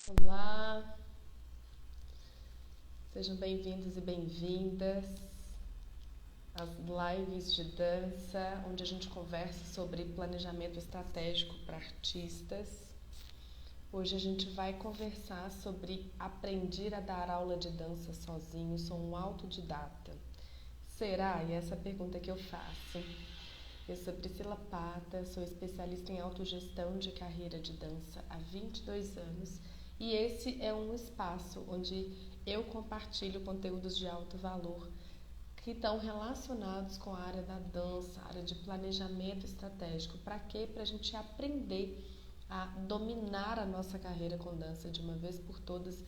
Olá, sejam bem-vindos e bem-vindas às lives de dança, onde a gente conversa sobre planejamento estratégico para artistas. Hoje a gente vai conversar sobre aprender a dar aula de dança sozinho, sou um autodidata. Será? E essa é a pergunta que eu faço. Eu sou Priscila Pata, sou especialista em autogestão de carreira de dança há 22 anos e esse é um espaço onde eu compartilho conteúdos de alto valor que estão relacionados com a área da dança, a área de planejamento estratégico. Para quê? Para a gente aprender a dominar a nossa carreira com dança de uma vez por todas,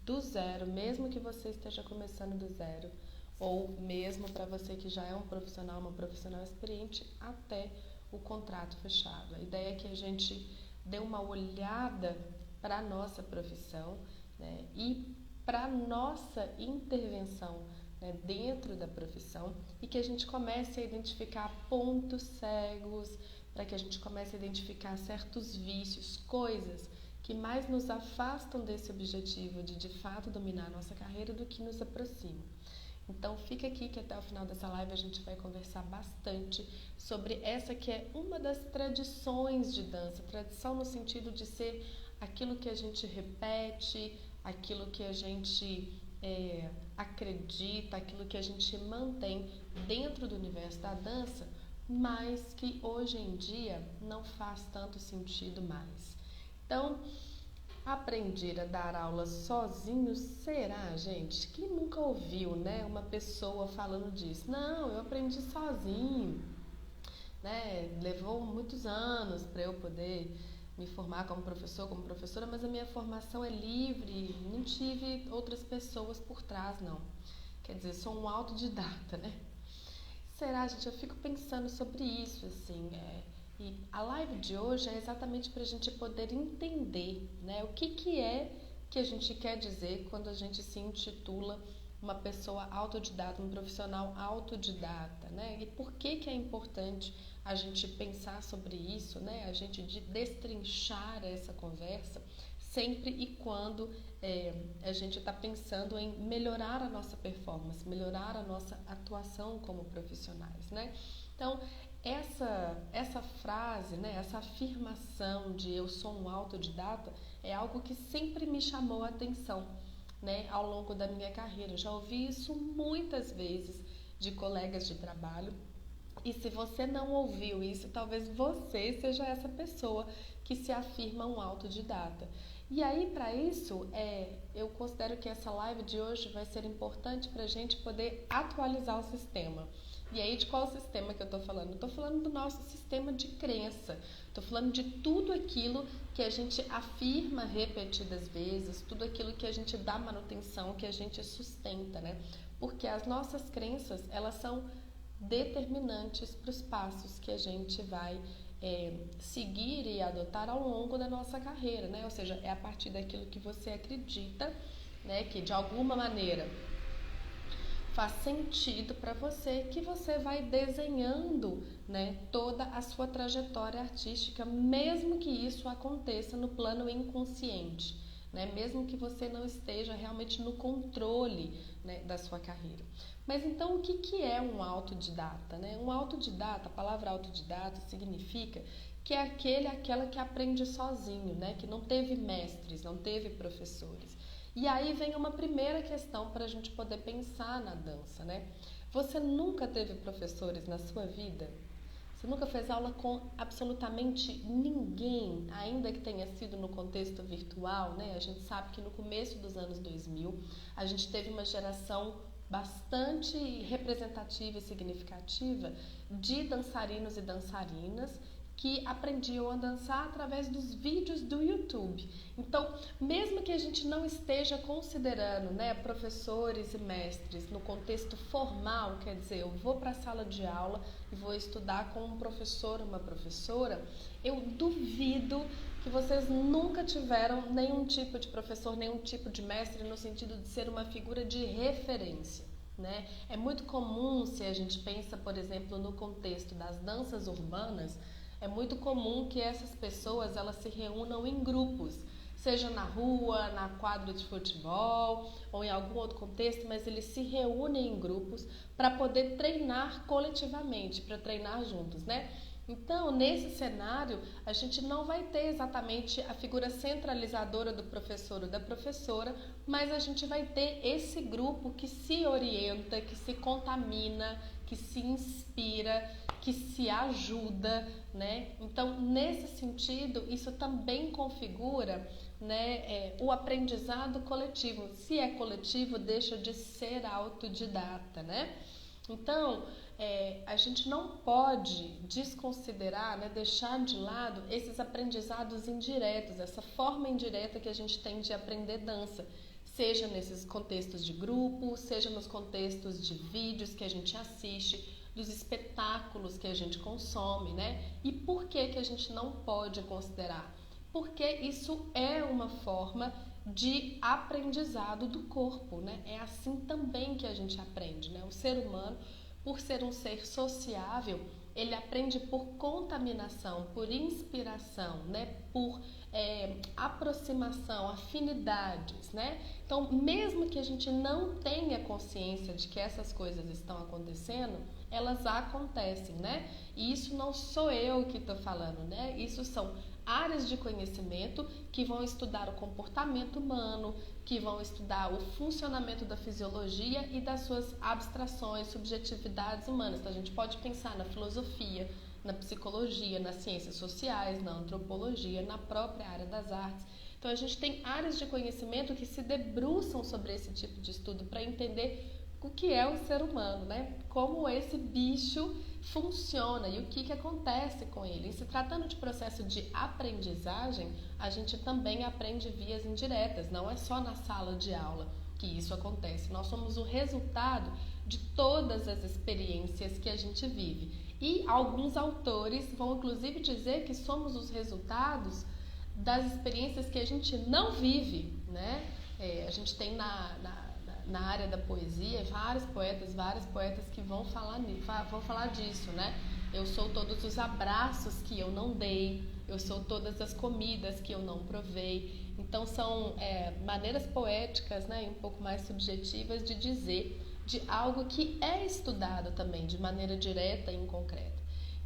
do zero, mesmo que você esteja começando do zero, ou mesmo para você que já é um profissional, uma profissional experiente, até o contrato fechado. A ideia é que a gente dê uma olhada para a nossa profissão, né, e para a nossa intervenção, né, dentro da profissão, e que a gente comece a identificar pontos cegos, para que a gente comece a identificar certos vícios, coisas que mais nos afastam desse objetivo de fato dominar a nossa carreira do que nos aproximam. Então fica aqui que até o final dessa live a gente vai conversar bastante sobre essa que é uma das tradições de dança. Tradição no sentido de ser aquilo que a gente repete, aquilo que a gente acredita, aquilo que a gente mantém dentro do universo da dança, mas que hoje em dia não faz tanto sentido mais. Então, aprender a dar aula sozinho, será, gente? Quem nunca ouviu, né, uma pessoa falando disso? Não, eu aprendi sozinho, né? Levou muitos anos para eu poder me formar como professor, como professora, mas a minha formação é livre, não tive outras pessoas por trás, não. Quer dizer, sou um autodidata, né? Será, gente? Eu fico pensando sobre isso, assim, e a live de hoje é exatamente para a gente poder entender, né, o que é que a gente quer dizer quando a gente se intitula uma pessoa autodidata, um profissional autodidata, né? E por que é importante a gente pensar sobre isso, né? A gente destrinchar essa conversa sempre e quando a gente está pensando em melhorar a nossa performance, melhorar a nossa atuação como profissionais, né? Então, essa frase, né, essa afirmação de eu sou um autodidata é algo que sempre me chamou a atenção, né, ao longo da minha carreira. Eu já ouvi isso muitas vezes de colegas de trabalho. E se você não ouviu isso, talvez você seja essa pessoa que se afirma um autodidata. E aí, para isso, eu considero que essa live de hoje vai ser importante para a gente poder atualizar o sistema. E aí, de qual sistema que eu estou falando? Estou falando do nosso sistema de crença. Estou falando de tudo aquilo que a gente afirma repetidas vezes, tudo aquilo que a gente dá manutenção, que a gente sustenta, né? Porque as nossas crenças, elas são determinantes para os passos que a gente vai seguir e adotar ao longo da nossa carreira, né? Ou seja, é a partir daquilo que você acredita, né, que de alguma maneira faz sentido para você, que você vai desenhando, né, toda a sua trajetória artística, mesmo que isso aconteça no plano inconsciente, né, mesmo que você não esteja realmente no controle, né, da sua carreira. Mas então o que é um autodidata, né? Um autodidata, a palavra autodidata significa que é aquela que aprende sozinho, né, que não teve mestres, não teve professores. E aí vem uma primeira questão para a gente poder pensar na dança, né? Você nunca teve professores na sua vida? Você nunca fez aula com absolutamente ninguém, ainda que tenha sido no contexto virtual, né? A gente sabe que no começo dos anos 2000, a gente teve uma geração bastante representativa e significativa de dançarinos e dançarinas que aprendiam a dançar através dos vídeos do YouTube. Então, mesmo que a gente não esteja considerando, né, professores e mestres no contexto formal, quer dizer, eu vou para a sala de aula e vou estudar com um professor ou uma professora, eu duvido que vocês nunca tiveram nenhum tipo de professor, nenhum tipo de mestre no sentido de ser uma figura de referência, né? É muito comum, se a gente pensa, por exemplo, no contexto das danças urbanas, é muito comum que essas pessoas elas se reúnam em grupos, seja na rua, na quadra de futebol ou em algum outro contexto, mas eles se reúnem em grupos para poder treinar coletivamente, para treinar juntos, né? Então, nesse cenário, a gente não vai ter exatamente a figura centralizadora do professor ou da professora, mas a gente vai ter esse grupo que se orienta, que se contamina, que se inspira, que se ajuda, né? Então, nesse sentido, isso também configura, né, o aprendizado coletivo. Se é coletivo, deixa de ser autodidata, né? Então, a gente não pode desconsiderar, né, deixar de lado esses aprendizados indiretos, essa forma indireta que a gente tem de aprender dança, seja nesses contextos de grupo, seja nos contextos de vídeos que a gente assiste, dos espetáculos que a gente consome, né? E por que a gente não pode considerar? Porque isso é uma forma de aprendizado do corpo, né? É assim também que a gente aprende, né? O ser humano, por ser um ser sociável, ele aprende por contaminação, por inspiração, né? Por aproximação, afinidades, né? Então, mesmo que a gente não tenha consciência de que essas coisas estão acontecendo, elas acontecem, né? E isso não sou eu que estou falando, né? Isso são áreas de conhecimento que vão estudar o comportamento humano, que vão estudar o funcionamento da fisiologia e das suas abstrações, subjetividades humanas. Então, a gente pode pensar na filosofia, na psicologia, nas ciências sociais, na antropologia, na própria área das artes. Então, a gente tem áreas de conhecimento que se debruçam sobre esse tipo de estudo para entender o que é o ser humano, né? Como esse bicho funciona e o que acontece com ele. E se tratando de processo de aprendizagem, a gente também aprende vias indiretas, não é só na sala de aula que isso acontece. Nós somos o resultado de todas as experiências que a gente vive. E alguns autores vão inclusive dizer que somos os resultados das experiências que a gente não vive, né? A gente tem na área da poesia várias poetas que vão falar disso, né? Eu sou todos os abraços que eu não dei, eu sou todas as comidas que eu não provei. Então são maneiras poéticas, né, e um pouco mais subjetivas de dizer de algo que é estudado também de maneira direta e concreta.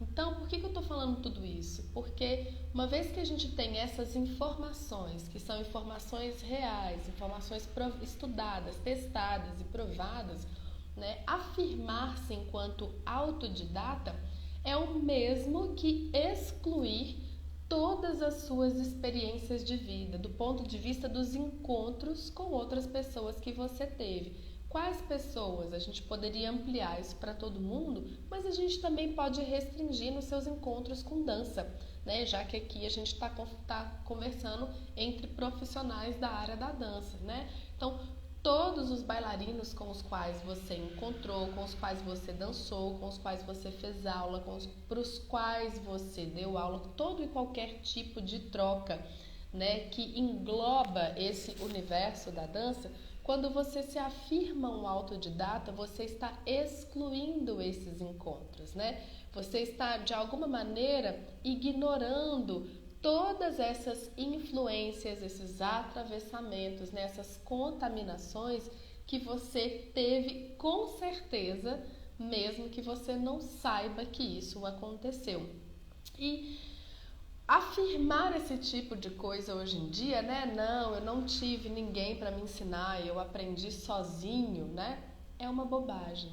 Então, por que eu estou falando tudo isso? Porque uma vez que a gente tem essas informações, que são informações reais, informações estudadas, testadas e provadas, né, afirmar-se enquanto autodidata é o mesmo que excluir todas as suas experiências de vida, do ponto de vista dos encontros com outras pessoas que você teve. Quais pessoas? A gente poderia ampliar isso para todo mundo, mas a gente também pode restringir nos seus encontros com dança, né? Já que aqui a gente está conversando entre profissionais da área da dança, né? Então, todos os bailarinos com os quais você encontrou, com os quais você dançou, com os quais você fez aula, para os quais você deu aula, todo e qualquer tipo de troca, né, que engloba esse universo da dança. Quando você se afirma um autodidata, você está excluindo esses encontros, né? Você está, de alguma maneira, ignorando todas essas influências, esses atravessamentos, né? Essas contaminações que você teve com certeza, mesmo que você não saiba que isso aconteceu. E afirmar esse tipo de coisa hoje em dia, né? Não, eu não tive ninguém para me ensinar, eu aprendi sozinho, né? É uma bobagem.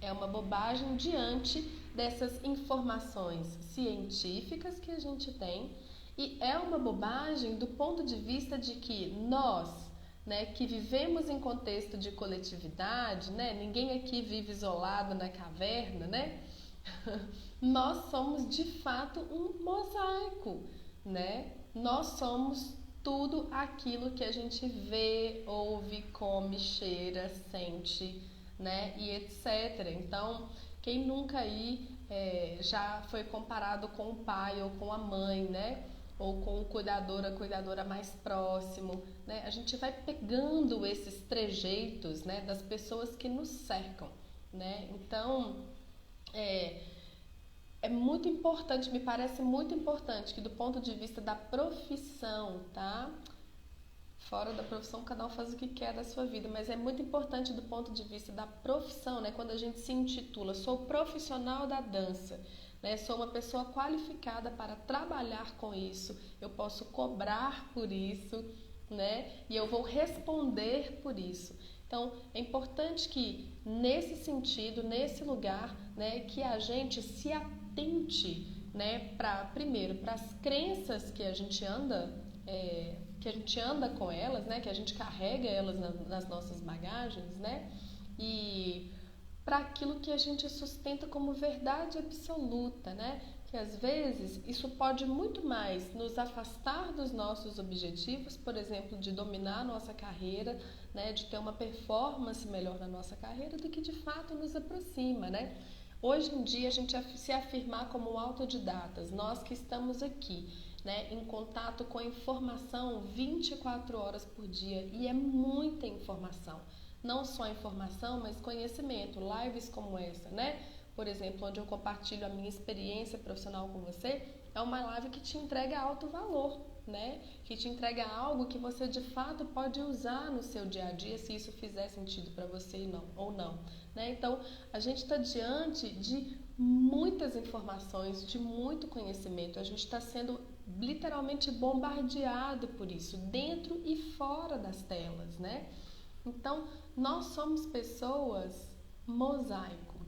É uma bobagem diante dessas informações científicas que a gente tem e é uma bobagem do ponto de vista de que nós, né, que vivemos em contexto de coletividade, né? Ninguém aqui vive isolado na caverna, né? Nós somos de fato um mosaico, né? Nós somos tudo aquilo que a gente vê, ouve, come, cheira, sente, né? E etc. Então, quem nunca aí já foi comparado com o pai ou com a mãe, né? Ou com o cuidador, a cuidadora mais próximo, né? A gente vai pegando esses trejeitos, né, das pessoas que nos cercam, né? Então, é muito importante, me parece muito importante que do ponto de vista da profissão, tá? Fora da profissão, cada um faz o que quer da sua vida, mas é muito importante do ponto de vista da profissão, né? Quando a gente se intitula, sou profissional da dança, né? Sou uma pessoa qualificada para trabalhar com isso, eu posso cobrar por isso, né? E eu vou responder por isso. Então, é importante que, nesse sentido, nesse lugar, né, que a gente se atente, né, primeiro, para as crenças que a gente anda com elas, né, que a gente carrega elas nas nossas bagagens, né, e para aquilo que a gente sustenta como verdade absoluta, né, que às vezes isso pode muito mais nos afastar dos nossos objetivos, por exemplo, de dominar a nossa carreira, né, de ter uma performance melhor na nossa carreira, do que de fato nos aproxima, né. Hoje em dia a gente se afirmar como autodidatas, nós que estamos aqui, né, em contato com informação 24 horas por dia, e é muita informação, não só informação, mas conhecimento, lives como essa, né, por exemplo, onde eu compartilho a minha experiência profissional com você, é uma live que te entrega alto valor, né, que te entrega algo que você de fato pode usar no seu dia a dia, se isso fizer sentido para você ou não, né, então a gente está diante de muitas informações, de muito conhecimento, a gente está sendo literalmente bombardeado por isso, dentro e fora das telas, né? Então, nós somos pessoas mosaico,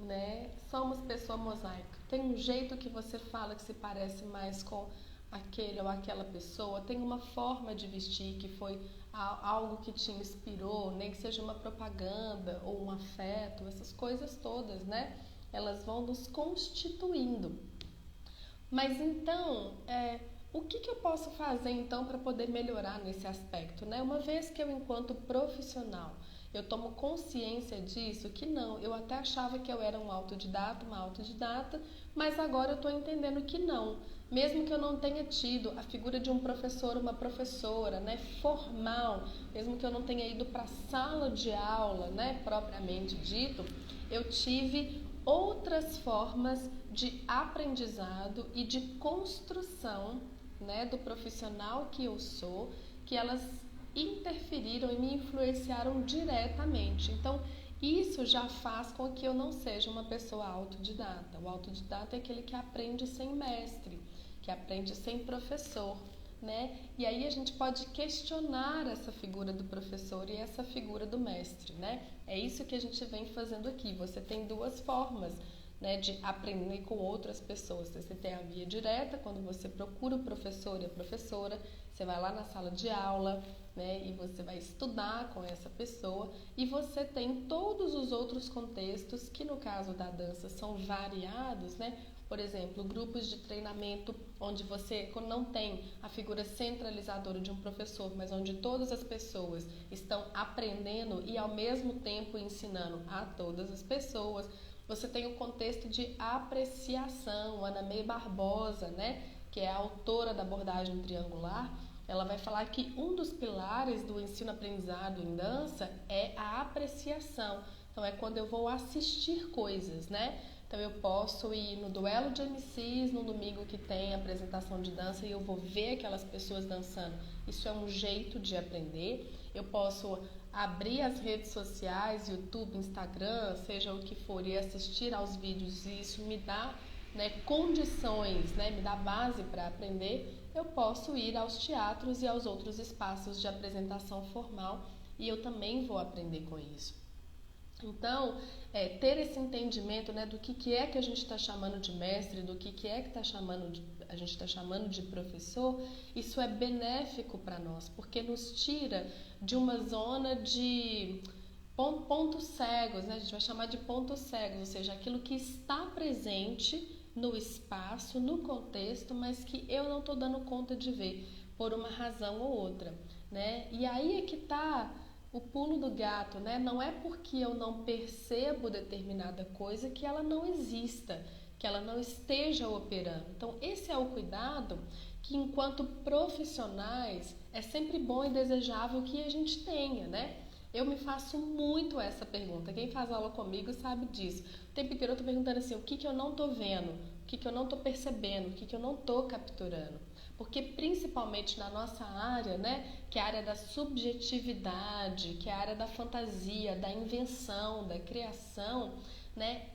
né? Somos pessoa mosaico. Tem um jeito que você fala que se parece mais com aquele ou aquela pessoa, tem uma forma de vestir que foi algo que te inspirou, nem que seja uma propaganda ou um afeto, essas coisas todas, né? Elas vão nos constituindo. Mas então, o que eu posso fazer então para poder melhorar nesse aspecto, né? Uma vez que eu, enquanto profissional, eu tomo consciência disso, que não, eu até achava que eu era uma autodidata, mas agora eu estou entendendo que não. Mesmo que eu não tenha tido a figura de um professor, uma professora, né, formal, mesmo que eu não tenha ido para a sala de aula, né, propriamente dito, eu tive outras formas de aprendizado e de construção, né, do profissional que eu sou, que elas interferiram e me influenciaram diretamente. Então, isso já faz com que eu não seja uma pessoa autodidata. O autodidata é aquele que aprende sem mestre, que aprende sem professor, né? E aí a gente pode questionar essa figura do professor e essa figura do mestre, né? É isso que a gente vem fazendo aqui. Você tem duas formas, né, de aprender com outras pessoas. Você tem a via direta, quando você procura o professor e a professora, você vai lá na sala de aula, né, e você vai estudar com essa pessoa, e você tem todos os outros contextos que no caso da dança são variados, né? Por exemplo, grupos de treinamento onde você não tem a figura centralizadora de um professor, mas onde todas as pessoas estão aprendendo e ao mesmo tempo ensinando a todas as pessoas. Você tem o contexto de apreciação. Ana May Barbosa, né, que é a autora da abordagem triangular, ela vai falar que um dos pilares do ensino-aprendizado em dança é a apreciação. Então, é quando eu vou assistir coisas, né? Então, eu posso ir no duelo de MCs no domingo que tem apresentação de dança e eu vou ver aquelas pessoas dançando. Isso é um jeito de aprender. Eu posso abrir as redes sociais, YouTube, Instagram, seja o que for, e assistir aos vídeos, e isso me dá, né, condições, né, me dá base para aprender. Eu posso ir aos teatros e aos outros espaços de apresentação formal e eu também vou aprender com isso. Então, ter esse entendimento, né, do que é que a gente está chamando de mestre, do que é que a gente está chamando de professor, isso é benéfico para nós, porque nos tira de uma zona de pontos cegos, né? A gente vai chamar de pontos cegos, ou seja, aquilo que está presente no espaço, no contexto, mas que eu não estou dando conta de ver por uma razão ou outra, né? E aí é que está o pulo do gato, né? Não é porque eu não percebo determinada coisa que ela não exista, que ela não esteja operando. Então, esse é o cuidado que, enquanto profissionais, é sempre bom e desejável que a gente tenha, né? Eu me faço muito essa pergunta. Quem faz aula comigo sabe disso. O tempo inteiro eu estou perguntando assim, o que eu não estou vendo? O que eu não estou percebendo? O que eu não estou capturando? Porque principalmente na nossa área, né, que é a área da subjetividade, que é a área da fantasia, da invenção, da criação, né,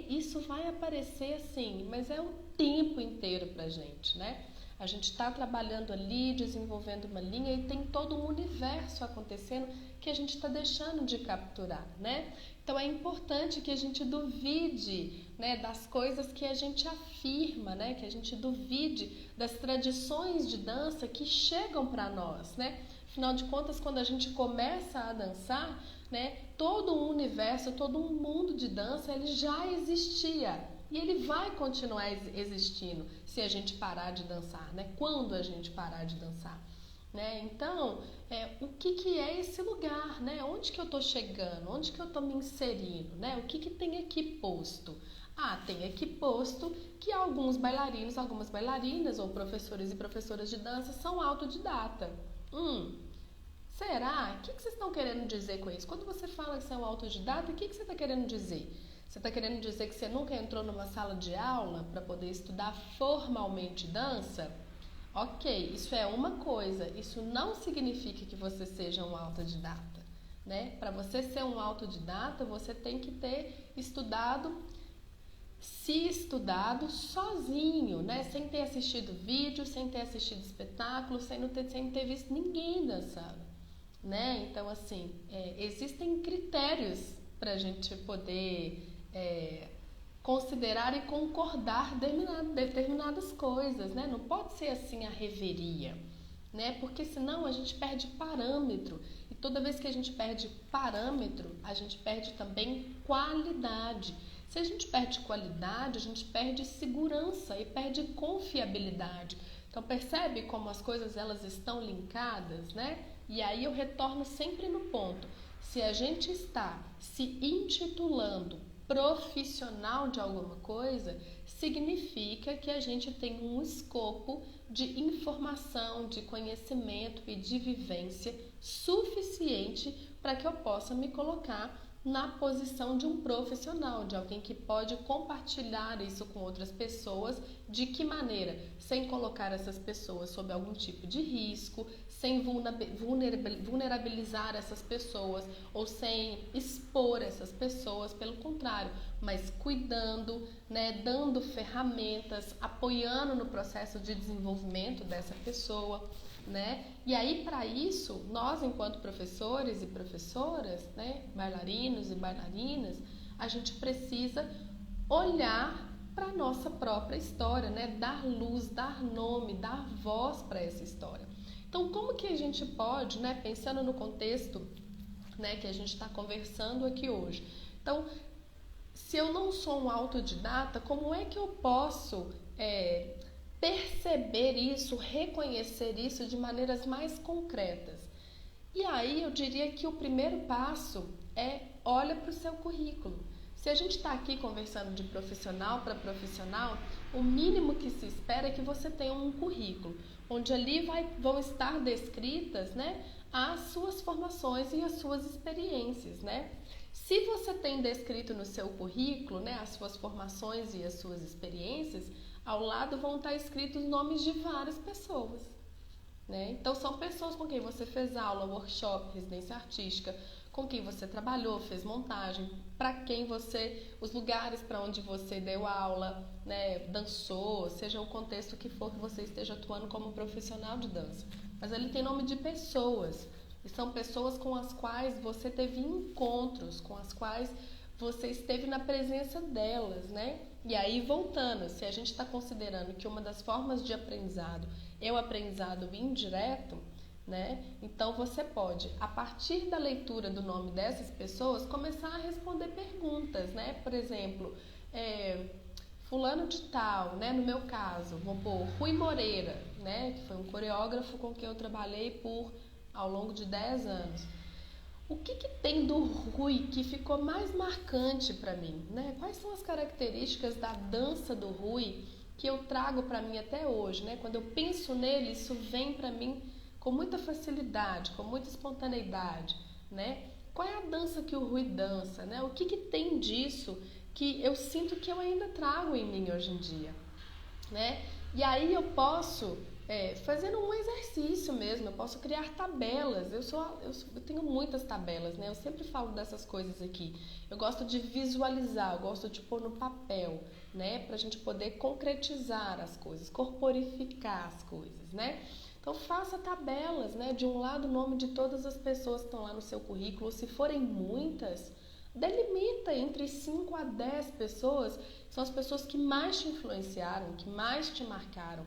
isso vai aparecer assim, mas é o tempo inteiro pra gente, né? A gente está trabalhando ali, desenvolvendo uma linha e tem todo um universo acontecendo que a gente está deixando de capturar, né? Então é importante que a gente duvide, né, das coisas que a gente afirma, né? Que a gente duvide das tradições de dança que chegam para nós, né? Afinal de contas, quando a gente começa a dançar, né, todo um universo, todo um mundo de dança, ele já existia. E ele vai continuar existindo se a gente parar de dançar, né? Quando a gente parar de dançar, né? Então, o que é esse lugar, né? Onde que eu estou chegando? Onde que eu estou me inserindo, né? O que tem aqui posto? Ah, tem aqui posto que alguns bailarinos, algumas bailarinas ou professores e professoras de dança são autodidata. Será? O que vocês estão querendo dizer com isso? Quando você fala que você é um autodidata, o que você está querendo dizer? Você está querendo dizer que você nunca entrou numa sala de aula para poder estudar formalmente dança? Ok, isso é uma coisa. Isso não significa que você seja um autodidata, né? Para você ser um autodidata, você tem que ter estudado sozinho, né? Sem ter assistido vídeo, sem ter assistido espetáculo, sem ter visto ninguém dançando, né? Então, assim, existem critérios para a gente poder considerar e concordar determinadas coisas, né? Não pode ser assim a reveria, né? Porque senão a gente perde parâmetro e toda vez que a gente perde parâmetro, a gente perde também qualidade. Se a gente perde qualidade, a gente perde segurança e perde confiabilidade. Então percebe como as coisas elas estão linkadas, né? E aí eu retorno sempre no ponto. Se a gente está se intitulando profissional de alguma coisa, significa que a gente tem um escopo de informação, de conhecimento e de vivência suficiente para que eu possa me colocar na posição de um profissional, de alguém que pode compartilhar isso com outras pessoas. De que maneira? Sem colocar essas pessoas sob algum tipo de risco, sem vulnerabilizar essas pessoas ou sem expor essas pessoas, pelo contrário, mas cuidando, né, dando ferramentas, apoiando no processo de desenvolvimento dessa pessoa, né? E aí, para isso, nós, enquanto professores e professoras, né, bailarinos e bailarinas, a gente precisa olhar para a nossa própria história, né? Dar luz, dar nome, dar voz para essa história. Então, como que a gente pode, né, pensando no contexto, né, que a gente está conversando aqui hoje? Então, se eu não sou um autodidata, como é que eu posso perceber isso, reconhecer isso de maneiras mais concretas? E aí eu diria que o primeiro passo é olha para o seu currículo. Se a gente está aqui conversando de profissional para profissional, o mínimo que se espera é que você tenha um currículo, onde ali vão estar descritas, né, as suas formações e as suas experiências, né? Se você tem descrito no seu currículo, né, as suas formações e as suas experiências, ao lado vão estar escritos nomes de várias pessoas, né? Então são pessoas com quem você fez aula, workshop, residência artística, com quem você trabalhou, fez montagem, para quem os lugares para onde você deu aula, né, dançou, seja o contexto que for que você esteja atuando como profissional de dança. Mas ali tem nome de pessoas, e são pessoas com as quais você teve encontros, com as quais você esteve na presença delas, né? E aí, voltando, se a gente está considerando que uma das formas de aprendizado é o aprendizado indireto, né? Então você pode, a partir da leitura do nome dessas pessoas, começar a responder perguntas, né? Por exemplo, fulano de tal, né? No meu caso, vou pôr Rui Moreira, né? Que foi um coreógrafo com quem eu trabalhei ao longo de 10 anos. O que tem do Rui que ficou mais marcante para mim, né? Quais são as características da dança do Rui que eu trago para mim até hoje, né? Quando eu penso nele, isso vem para mim com muita facilidade, com muita espontaneidade, né? Qual é a dança que o Rui dança, né? O que tem disso que eu sinto que eu ainda trago em mim hoje em dia, né? E aí eu posso fazendo um exercício mesmo. Eu posso criar tabelas. Eu tenho muitas tabelas, né? Eu sempre falo dessas coisas aqui. Eu gosto de visualizar, eu gosto de pôr no papel, né? Pra gente poder concretizar as coisas, corporificar as coisas, né? Então faça tabelas, né? De um lado o nome de todas as pessoas que estão lá no seu currículo. Se forem muitas, delimita entre 5 a 10 pessoas, que são as pessoas que mais te influenciaram, que mais te marcaram.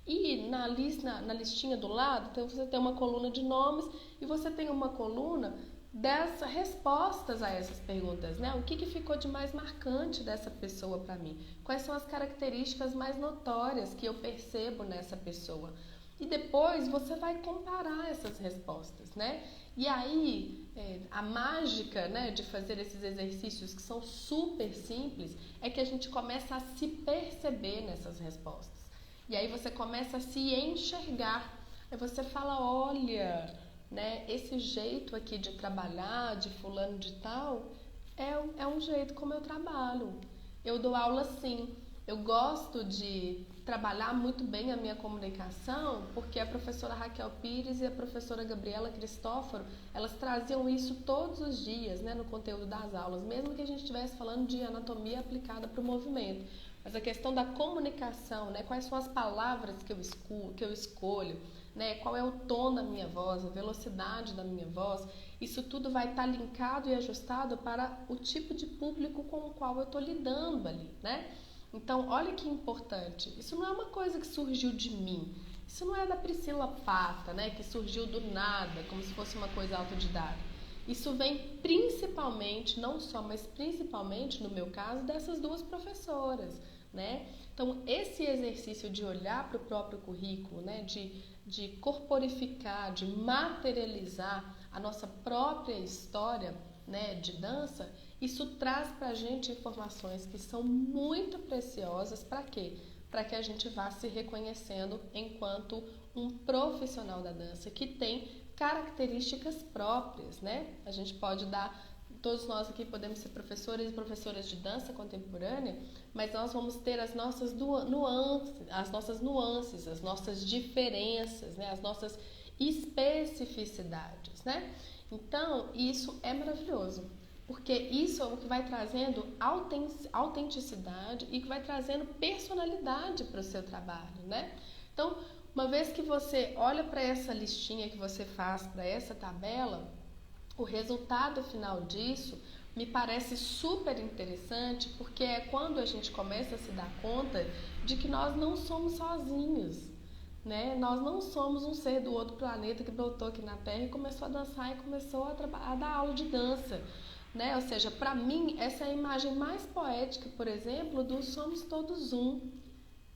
E na listinha do lado, então você tem uma coluna de nomes e você tem uma coluna das respostas a essas perguntas, né? O que ficou de mais marcante dessa pessoa para mim? Quais são as características mais notórias que eu percebo nessa pessoa? E depois você vai comparar essas respostas, né? E aí, a mágica, né, de fazer esses exercícios que são super simples é que a gente começa a se perceber nessas respostas. E aí você começa a se enxergar. Aí você fala, olha, né, esse jeito aqui de trabalhar, de fulano de tal, é um jeito como eu trabalho. Eu dou aula assim. Eu gosto de trabalhar muito bem a minha comunicação, porque a professora Raquel Pires e a professora Gabriela Cristóforo, elas traziam isso todos os dias, né, no conteúdo das aulas, mesmo que a gente estivesse falando de anatomia aplicada para o movimento. Mas a questão da comunicação, né, quais são as palavras que eu escolho, né, qual é o tom da minha voz, a velocidade da minha voz, isso tudo vai estar linkado e ajustado para o tipo de público com o qual eu estou lidando ali, né? Então, olha que importante, isso não é uma coisa que surgiu de mim, isso não é da Priscila Pata, né, que surgiu do nada, como se fosse uma coisa autodidata. Isso vem principalmente, não só, mas principalmente, no meu caso, dessas duas professoras, né? Então, esse exercício de olhar para o próprio currículo, né, de corporificar, de materializar a nossa própria história, né, de dança, isso traz para a gente informações que são muito preciosas. Para quê? Para que a gente vá se reconhecendo enquanto um profissional da dança que tem características próprias, né? A gente pode todos nós aqui podemos ser professores e professoras de dança contemporânea, mas nós vamos ter as nossas nuances, as nossas diferenças, né? As nossas especificidades, né? Então, isso é maravilhoso, porque isso é o que vai trazendo autenticidade e que vai trazendo personalidade para o seu trabalho, né? Então, uma vez que você olha para essa listinha que você faz, para essa tabela, o resultado final disso me parece super interessante, porque é quando a gente começa a se dar conta de que nós não somos sozinhos, né? Nós não somos um ser do outro planeta que brotou aqui na Terra e começou a dançar e começou a dar aula de dança, né? Ou seja, para mim, essa é a imagem mais poética, por exemplo, do somos todos um,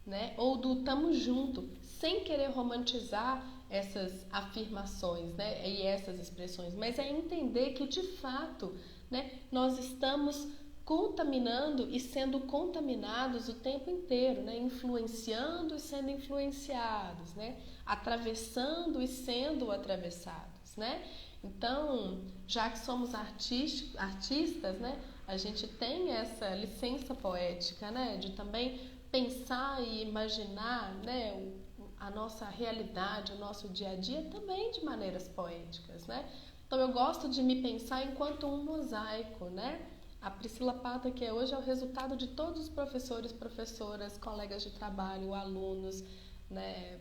né? Ou do tamo junto, sem querer romantizar essas afirmações, né? E essas expressões, mas é entender que, de fato, né, nós estamos contaminando e sendo contaminados o tempo inteiro, né? Influenciando e sendo influenciados, né? Atravessando e sendo atravessados, né? Então, já que somos artistas, né? A gente tem essa licença poética, né? De também pensar e imaginar, né? A nossa realidade, o nosso dia a dia também de maneiras poéticas, né? Então, eu gosto de me pensar enquanto um mosaico, né? A Priscila Pata, que hoje é o resultado de todos os professores, professoras, colegas de trabalho, alunos, né,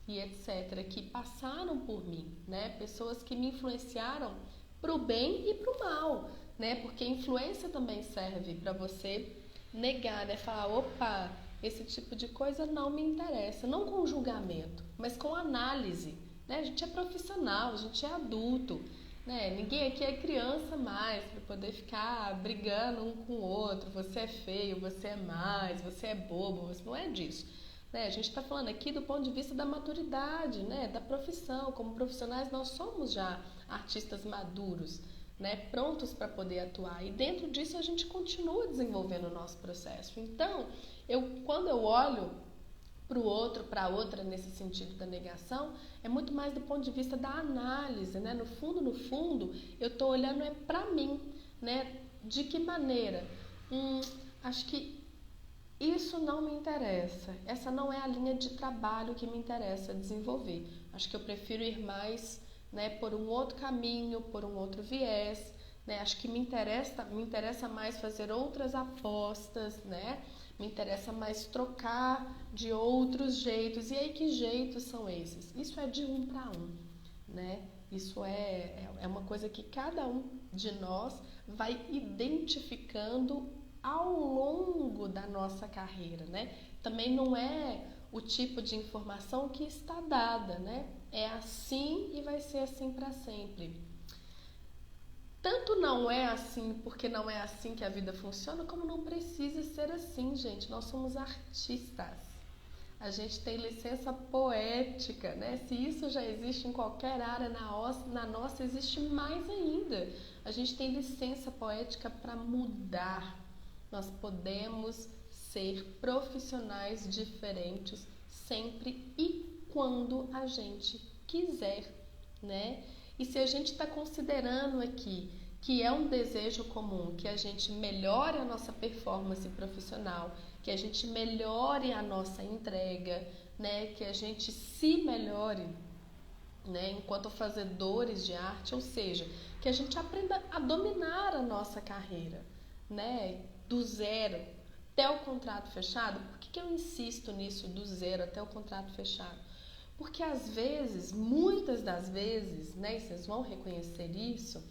e etc., que passaram por mim, né? Pessoas que me influenciaram para o bem e para o mal, né? Porque influência também serve para você negar, né? Falar, opa, esse tipo de coisa não me interessa. Não com julgamento, mas com análise, né? A gente é profissional, a gente é adulto, né? Ninguém aqui é criança mais para poder ficar brigando um com o outro. Você é feio, você é mais, você é bobo, você não é disso, né? A gente está falando aqui do ponto de vista da maturidade, né? Da profissão. Como profissionais, nós somos já artistas maduros, né? Prontos para poder atuar. E dentro disso a gente continua desenvolvendo o nosso processo. Então, quando eu olho para o outro, para a outra, nesse sentido da negação, é muito mais do ponto de vista da análise, né? No fundo, eu estou olhando para mim, né? De que maneira? Acho que isso não me interessa, essa não é a linha de trabalho que me interessa desenvolver. Acho que eu prefiro ir mais, né, por um outro caminho, por um outro viés, né? Acho que me interessa mais fazer outras apostas, né? Me interessa mais trocar de outros jeitos. E aí, que jeitos são esses? Isso é de um para um, né? Isso é uma coisa que cada um de nós vai identificando ao longo da nossa carreira, né? Também não é o tipo de informação que está dada, né? É assim e vai ser assim para sempre. Tanto não é assim porque não é assim que a vida funciona, como não precisa ser assim, gente. Nós somos artistas. A gente tem licença poética, né? Se isso já existe em qualquer área, na nossa existe mais ainda. A gente tem licença poética para mudar. Nós podemos ser profissionais diferentes sempre e quando a gente quiser, né? E se a gente está considerando aqui que é um desejo comum, que a gente melhore a nossa performance profissional, que a gente melhore a nossa entrega, né? Que a gente se melhore, né? Enquanto fazedores de arte, ou seja, que a gente aprenda a dominar a nossa carreira, né? Do zero até o contrato fechado. Por que eu insisto nisso, do zero até o contrato fechado? Porque às vezes, muitas das vezes, né, e vocês vão reconhecer isso,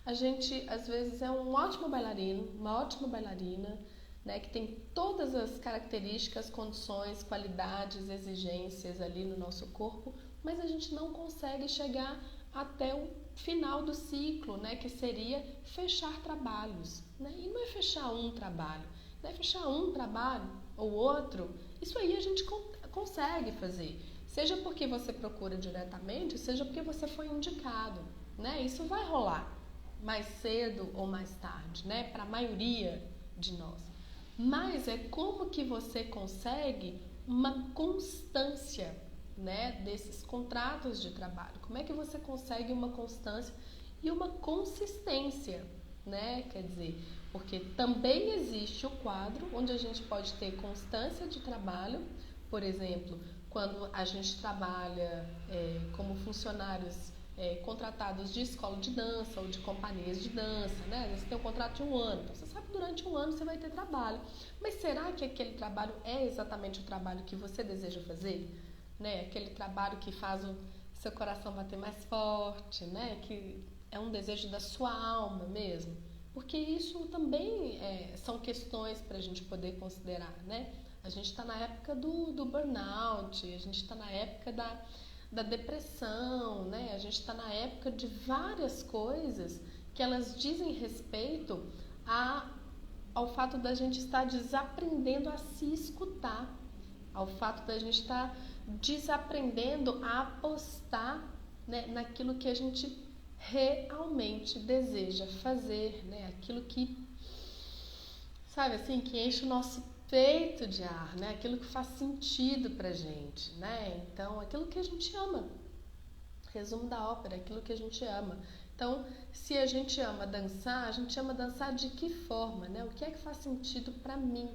a gente às vezes é um ótimo bailarino, uma ótima bailarina, né, que tem todas as características, condições, qualidades, exigências ali no nosso corpo, mas a gente não consegue chegar até o final do ciclo, né, que seria fechar trabalhos, né? E não é fechar um trabalho, não é fechar um trabalho ou outro, isso aí a gente consegue fazer. Seja porque você procura diretamente, seja porque você foi indicado, né? Isso vai rolar mais cedo ou mais tarde, né? Para a maioria de nós. Mas é como que você consegue uma constância, né, desses contratos de trabalho. Como é que você consegue uma constância e uma consistência, né? Quer dizer, porque também existe o quadro onde a gente pode ter constância de trabalho, por exemplo, quando a gente trabalha como funcionários contratados de escola de dança ou de companhias de dança, né? Você tem um contrato de um ano, então você sabe que durante um ano você vai ter trabalho. Mas será que aquele trabalho é exatamente o trabalho que você deseja fazer? Né? Aquele trabalho que faz o seu coração bater mais forte, né? Que é um desejo da sua alma mesmo? Porque isso também são questões para a gente poder considerar, né? A gente está na época do burnout, a gente está na época da depressão, né? A gente está na época de várias coisas que elas dizem respeito ao fato da gente estar desaprendendo a se escutar, ao fato da gente estar desaprendendo a apostar, né, naquilo que a gente realmente deseja fazer, né? Aquilo que, sabe assim, que enche o nosso peito de ar, né? Aquilo que faz sentido pra gente, né? Então, aquilo que a gente ama. Resumo da ópera, aquilo que a gente ama. Então, se a gente ama dançar, a gente ama dançar de que forma, né? O que é que faz sentido pra mim,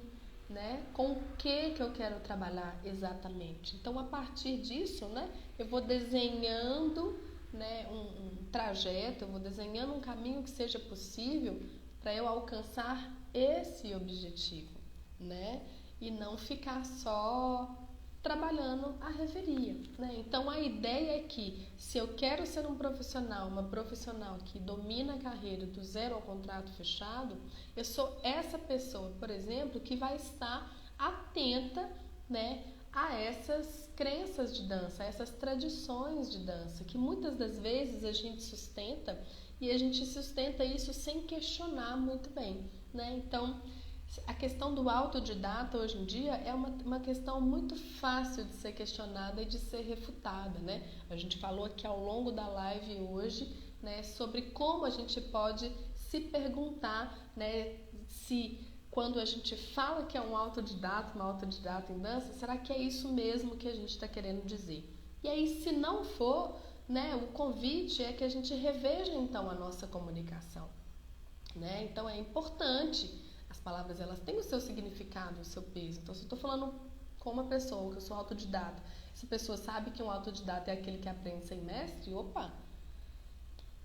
né? Com o que eu quero trabalhar exatamente. Então, a partir disso, né, eu vou desenhando, né, um trajeto, eu vou desenhando um caminho que seja possível para eu alcançar esse objetivo, né? E não ficar só trabalhando a reveria, né? Então a ideia é que se eu quero ser um profissional, uma profissional que domina a carreira do zero ao contrato fechado, eu sou essa pessoa, por exemplo, que vai estar atenta, né, a essas crenças de dança, a essas tradições de dança, que muitas das vezes a gente sustenta e a gente sustenta isso sem questionar muito bem, né? Então, a questão do autodidata hoje em dia é uma questão muito fácil de ser questionada e de ser refutada, né? A gente falou aqui ao longo da live hoje, né, sobre como a gente pode se perguntar, né, se quando a gente fala que é um autodidata, uma autodidata em dança, será que é isso mesmo que a gente está querendo dizer? E aí, se não for, né, o convite é que a gente reveja então a nossa comunicação, né? Então é importante As palavras, elas têm o seu significado, o seu peso. Então, se eu estou falando com uma pessoa que eu sou autodidata, essa pessoa sabe que um autodidata é aquele que aprende sem mestre, opa!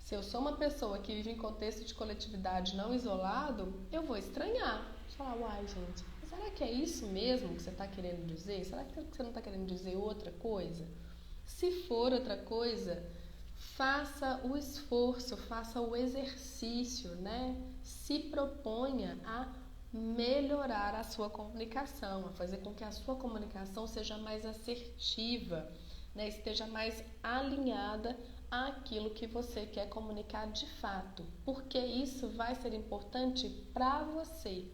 Se eu sou uma pessoa que vive em contexto de coletividade não isolado, eu vou estranhar. Vou falar, uai, gente, será que é isso mesmo que você está querendo dizer? Será que você não está querendo dizer outra coisa? Se for outra coisa, faça o esforço, faça o exercício, né? Se proponha a melhorar a sua comunicação, a fazer com que a sua comunicação seja mais assertiva, né? Esteja mais alinhada àquilo que você quer comunicar de fato, porque isso vai ser importante para você,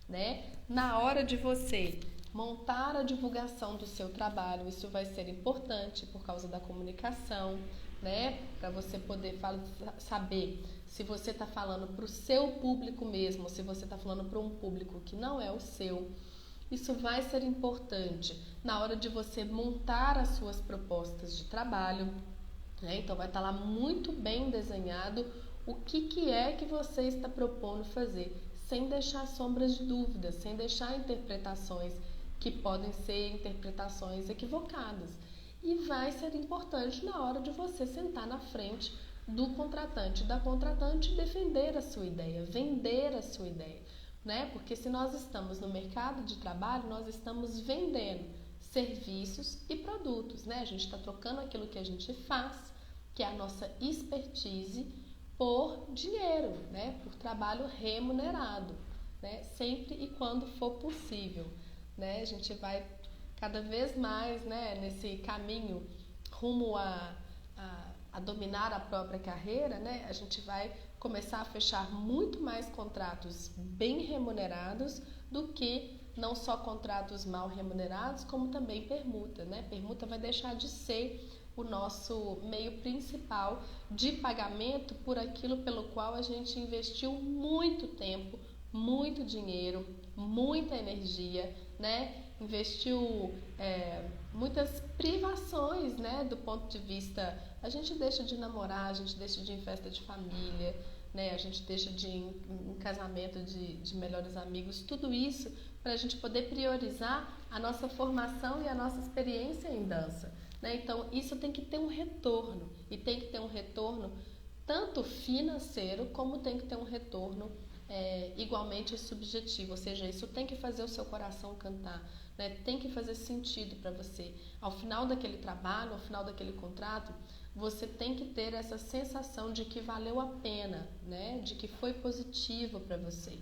né? Na hora de você montar a divulgação do seu trabalho, isso vai ser importante por causa da comunicação, né? Para você poder saber se você está falando para o seu público mesmo, se você está falando para um público que não é o seu. Isso vai ser importante na hora de você montar as suas propostas de trabalho, né? Então vai estar lá muito bem desenhado o que é que você está propondo fazer, sem deixar sombras de dúvidas, sem deixar interpretações que podem ser interpretações equivocadas. E vai ser importante na hora de você sentar na frente do contratante, da contratante, e defender a sua ideia, vender a sua ideia, né? Porque se nós estamos no mercado de trabalho, nós estamos vendendo serviços e produtos, né? A gente está trocando aquilo que a gente faz, que é a nossa expertise, por dinheiro, né? Por trabalho remunerado, né? Sempre e quando for possível, né? A gente vai cada vez mais, né, nesse caminho rumo a dominar a própria carreira, né? A gente vai começar a fechar muito mais contratos bem remunerados do que não só contratos mal remunerados, como também permuta, né? Permuta vai deixar de ser o nosso meio principal de pagamento por aquilo pelo qual a gente investiu muito tempo, muito dinheiro, muita energia, né? Investiu muitas privações, né? Do ponto de vista, a gente deixa de namorar, a gente deixa de ir em festa de família, né? A gente deixa de ir em casamento de melhores amigos, tudo isso para a gente poder priorizar a nossa formação e a nossa experiência em dança, né? Então, isso tem que ter um retorno, e tem que ter um retorno tanto financeiro, como tem que ter um retorno igualmente subjetivo, ou seja, isso tem que fazer o seu coração cantar, né? Tem que fazer sentido para você. Ao final daquele trabalho, ao final daquele contrato, você tem que ter essa sensação de que valeu a pena, né? De que foi positivo para você.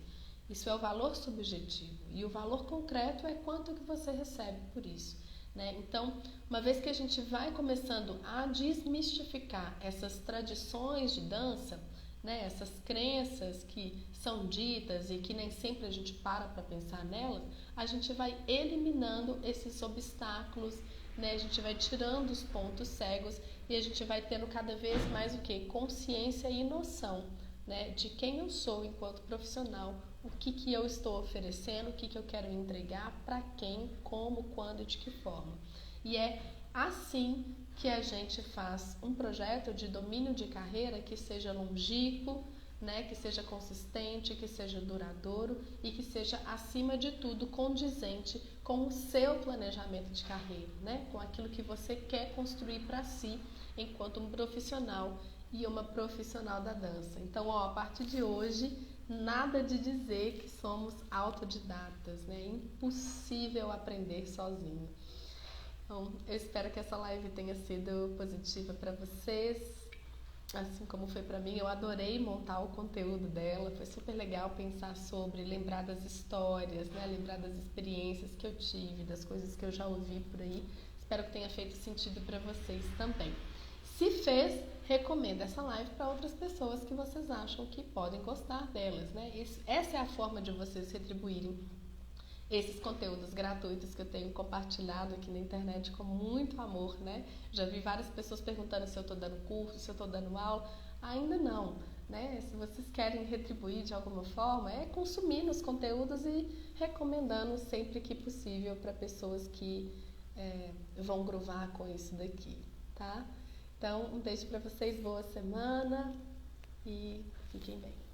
Isso é o valor subjetivo, e o valor concreto é quanto que você recebe por isso, né? Então, uma vez que a gente vai começando a desmistificar essas tradições de dança, né, essas crenças que são ditas e que nem sempre a gente para pensar nelas, a gente vai eliminando esses obstáculos, né? A gente vai tirando os pontos cegos e a gente vai tendo cada vez mais o quê? Consciência e noção, né, de quem eu sou enquanto profissional, o que eu estou oferecendo, o que eu quero entregar, para quem, como, quando e de que forma. E é assim que a gente faz um projeto de domínio de carreira que seja longínquo, né, que seja consistente, que seja duradouro e que seja, acima de tudo, condizente com o seu planejamento de carreira, né, com aquilo que você quer construir para si enquanto um profissional e uma profissional da dança. Então, a partir de hoje, nada de dizer que somos autodidatas, né? É impossível aprender sozinho. Então, eu espero que essa live tenha sido positiva para vocês, assim como foi para mim. Eu adorei montar o conteúdo dela, foi super legal pensar sobre, lembrar das histórias, né? Lembrar das experiências que eu tive, das coisas que eu já ouvi por aí. Espero que tenha feito sentido para vocês também. Se fez, recomenda essa live para outras pessoas que vocês acham que podem gostar delas, né? Essa é a forma de vocês retribuírem esses conteúdos gratuitos que eu tenho compartilhado aqui na internet com muito amor, né? Já vi várias pessoas perguntando se eu estou dando curso, se eu estou dando aula. Ainda não, né? Se vocês querem retribuir de alguma forma, é consumindo os conteúdos e recomendando sempre que possível para pessoas que vão groovar com isso daqui, tá? Então, um beijo para vocês, boa semana e fiquem bem.